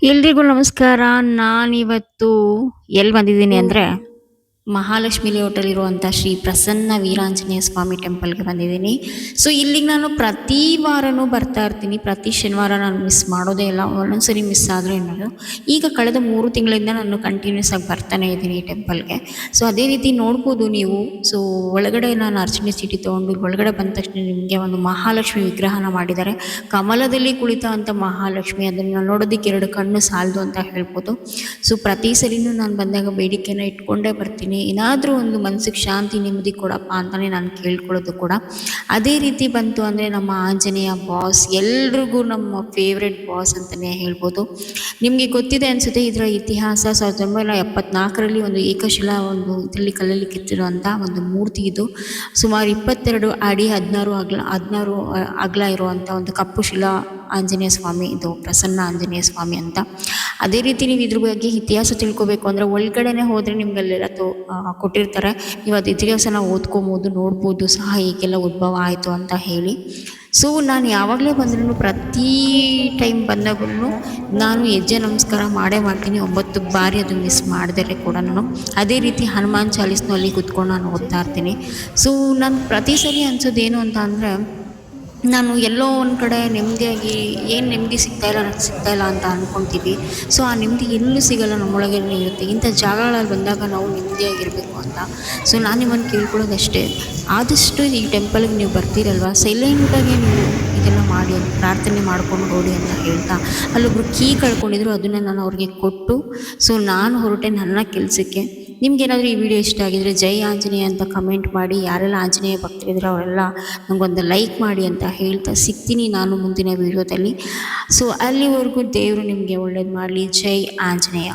ಎಲ್ರಿಗೂ ನಮಸ್ಕಾರ. ನಾನಿವತ್ತು ಎಲ್ಲಿ ಬಂದಿದ್ದೀನಿ ಅಂದರೆ ಮಹಾಲಕ್ಷ್ಮಿ ಲೇಔಟಲ್ಲಿ ಇರುವಂಥ ಶ್ರೀ ಪ್ರಸನ್ನ ವೀರಾಂಜನೇಯ ಸ್ವಾಮಿ ಟೆಂಪಲ್ಗೆ ಬಂದಿದ್ದೀನಿ. ಸೊ ಇಲ್ಲಿಗೆ ನಾನು ಪ್ರತಿ ವಾರನೂ ಬರ್ತಾ ಇರ್ತೀನಿ. ಪ್ರತಿ ಶನಿವಾರ ನಾನು ಮಿಸ್ ಮಾಡೋದೇ ಇಲ್ಲ. ಒಂದೊಂದ್ಸರಿ ಮಿಸ್ ಆದರೆ ಏನಾದ್ರು ಈಗ ಕಳೆದ 3 ತಿಂಗಳಿಂದ ನಾನು ಕಂಟಿನ್ಯೂಸ್ ಆಗಿ ಬರ್ತಾನೆ ಇದ್ದೀನಿ ಈ ಟೆಂಪಲ್ಗೆ. ಸೊ ಅದೇ ರೀತಿ ನೋಡ್ಬೋದು ನೀವು. ಸೊ ಒಳಗಡೆ ನಾನು ಅರ್ಚನೆ ಚೀಟಿ ತೊಗೊಂಡು ಒಳಗಡೆ ಬಂದ ತಕ್ಷಣ ನಿಮಗೆ ಒಂದು ಮಹಾಲಕ್ಷ್ಮಿ ವಿಗ್ರಹನ ಮಾಡಿದ್ದಾರೆ. ಕಮಲದಲ್ಲಿ ಕುಳಿತ ಅಂತ ಮಹಾಲಕ್ಷ್ಮಿ, ಅದನ್ನು ನೋಡೋದಕ್ಕೆ 2 ಕಣ್ಣು ಸಾಲದು ಅಂತ ಹೇಳ್ಬೋದು. ಸೊ ಪ್ರತಿ ಸರಿನೂ ನಾನು ಬಂದಾಗ ಬೇಡಿಕೆನ ಇಟ್ಕೊಂಡೇ ಬರ್ತೀನಿ. ಏನಾದರೂ ಒಂದು ಮನಸ್ಸಿಗೆ ಶಾಂತಿ ನೆಮ್ಮದಿ ಕೊಡಪ್ಪ ಅಂತಲೇ ನಾನು ಕೇಳ್ಕೊಳ್ಳೋದು ಕೂಡ. ಅದೇ ರೀತಿ ಬಂತು ಅಂದರೆ ನಮ್ಮ ಆಂಜನೇಯ ಬಾಸ್, ಎಲ್ರಿಗೂ ನಮ್ಮ ಫೇವ್ರೆಟ್ ಬಾಸ್ ಅಂತಲೇ ಹೇಳ್ಬೋದು. ನಿಮಗೆ ಗೊತ್ತಿದೆ ಅನಿಸುತ್ತೆ ಇದರ ಇತಿಹಾಸ. 1974ರಲ್ಲಿ ಒಂದು ಏಕಶಿಲಾ ಒಂದು ಇದರಲ್ಲಿ ಕಲ್ಲಲ್ಲಿ ಕೆತ್ತಿರುವಂಥ ಒಂದು ಮೂರ್ತಿ ಇದು. ಸುಮಾರು 22 ಅಡಿ 16 ಅಗಲ ಇರುವಂಥ ಒಂದು ಕಪ್ಪು ಶಿಲಾ ಆಂಜನೇಯ ಸ್ವಾಮಿ, ಇದು ಪ್ರಸನ್ನ ಆಂಜನೇಯ ಸ್ವಾಮಿ ಅಂತ. ಅದೇ ರೀತಿ ನೀವು ಇದ್ರ ಬಗ್ಗೆ ಇತಿಹಾಸ ತಿಳ್ಕೊಬೇಕು ಅಂದರೆ ಒಳಗಡೆನೆ ಹೋದರೆ ನಿಮ್ಗೆ ಅಲ್ಲೆಲ್ಲ ಕೊಟ್ಟಿರ್ತಾರೆ. ನೀವು ಅದು ಇತಿಹಾಸನ ಓದ್ಕೊಬೋದು, ನೋಡ್ಬೋದು ಸಹ ಹೇಗೆಲ್ಲ ಉದ್ಭವ ಆಯಿತು ಅಂತ ಹೇಳಿ. ಸೊ ನಾನು ಯಾವಾಗಲೇ ಬಂದ್ರೂ ಪ್ರತಿ ಟೈಮ್ ಬಂದಾಗೂ ನಾನು ಹೆಜ್ಜೆ ನಮಸ್ಕಾರ ಮಾಡೇ ಮಾಡ್ತೀನಿ. 9 ಬಾರಿ ಅದು ಮಿಸ್ ಮಾಡಿದರೆ ಕೂಡ ನಾನು. ಅದೇ ರೀತಿ ಹನುಮಾನ್ ಚಾಲೀಸ್ನೂ ಅಲ್ಲಿ ಕೂತ್ಕೊಂಡು ನಾನು ಓದ್ತಾ ಇರ್ತೀನಿ. ಸೊ ನಾನು ಪ್ರತಿ ಸರಿ ಅನ್ಸೋದೇನು ಅಂತ ಅಂದರೆ, ನಾನು ಎಲ್ಲೋ ಒಂದು ಕಡೆ ನೆಮ್ಮದಿಯಾಗಿ ಏನು ನೆಮ್ಮದಿ ಸಿಗ್ತಾಯಿಲ್ಲ ಅಂತ ಅಂದ್ಕೊತೀವಿ. ಸೊ ಆ ನೆಮ್ಮದಿ ಎಲ್ಲೂ ಸಿಗೋಲ್ಲ, ನಮ್ಮೊಳಗೇನೆ ಇರುತ್ತೆ. ಇಂಥ ಜಾಗಗಳಲ್ಲಿ ಬಂದಾಗ ನಾವು ನೆಮ್ಮದಿಯಾಗಿರಬೇಕು ಅಂತ. ಸೊ ನಾನು ನಿಮ್ಮನ್ನು ಕೇಳ್ಕೊಳ್ಳೋದಷ್ಟೇ, ಆದಷ್ಟು ಈ ಟೆಂಪಲ್ಗೆ ನೀವು ಬರ್ತೀರಲ್ವ, ಸೈಲೆಂಟಾಗಿ ನೀವು ಇದೆಲ್ಲ ಮಾಡಿ, ಪ್ರಾರ್ಥನೆ ಮಾಡ್ಕೊಂಡು ನೋಡಿ ಅಂತ ಹೇಳ್ತಾ, ಅಲ್ಲೊಬ್ರು ಕೀ ಕಳ್ಕೊಂಡಿದ್ರು, ಅದನ್ನು ನಾನು ಅವ್ರಿಗೆ ಕೊಟ್ಟು ಸೊ ನಾನು ಹೊರಟೆ ನನ್ನ ಕೆಲಸಕ್ಕೆ. ನಿಮ್ಗೇನಾದರೂ ಈ ವಿಡಿಯೋ ಇಷ್ಟ ಆಗಿದರೆ ಜೈ ಆಂಜನೇಯ ಅಂತ ಕಮೆಂಟ್ ಮಾಡಿ. ಯಾರೆಲ್ಲ ಆಂಜನೇಯ ಭಕ್ತರಿದ್ರೆ ಅವರೆಲ್ಲ ನನಗೊಂದು ಲೈಕ್ ಮಾಡಿ ಅಂತ ಹೇಳ್ತಾ ಸಿಗ್ತೀನಿ ನಾನು ಮುಂದಿನ ವಿಡಿಯೋದಲ್ಲಿ. ಸೊ ಅಲ್ಲಿವರೆಗೂ ದೇವರು ನಿಮಗೆ ಒಳ್ಳೇದು ಮಾಡಲಿ. ಜೈ ಆಂಜನೇಯ.